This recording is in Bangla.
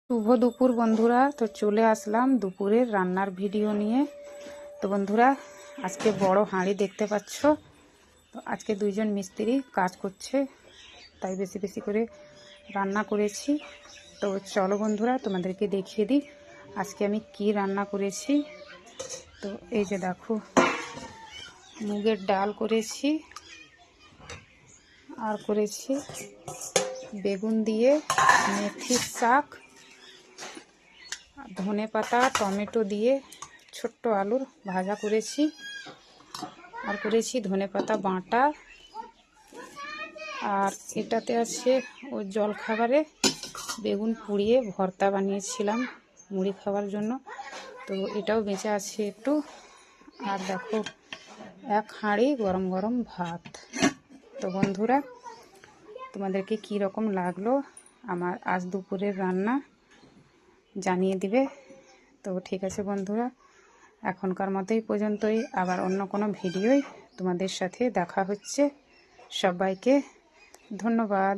শুভ দুপুর বন্ধুরা। তো চলে আসলাম দুপুরের রান্নার ভিডিও নিয়ে। তো বন্ধুরা, আজকে বড় হাঁড়ি দেখতে পাচ্ছ। তো আজকে দুইজন মিস্ত্রি কাজ করছে, তাই বেশি বেশি করে রান্না করেছি। তো চলো বন্ধুরা, তোমাদেরকে দেখিয়ে দিই আজকে আমি কি রান্না করেছি। তো এই যে দেখো, মুগের ডাল করেছি, আর করেছি বেগুন দিয়ে মেথির শাক, ধনে পাতা টমেটো দিয়ে ছোট্ট আলুর ভাজা করেছি, আর করেছি ধনে পাতা বাটা। আর এটাতে আছে ওই জলখাবারে বেগুন পুড়িয়ে ভর্তা বানিয়েছিলাম মুড়ি খাওয়ার জন্য। তো এটাও বেঁচে আছে একটু। আর দেখো, এক হাঁড়ি গরম গরম ভাত। তো বন্ধুরা, তোমাদেরকে কি রকম লাগলো আমার আজ দুপুরের রান্না জানিয়ে দিবে। তো ঠিক আছে বন্ধুরা, এখনকার মতোই পর্যন্তই। আবার অন্য কোনো ভিডিওয় তোমাদের সাথে দেখা হচ্ছে। সবাইকে ধন্যবাদ।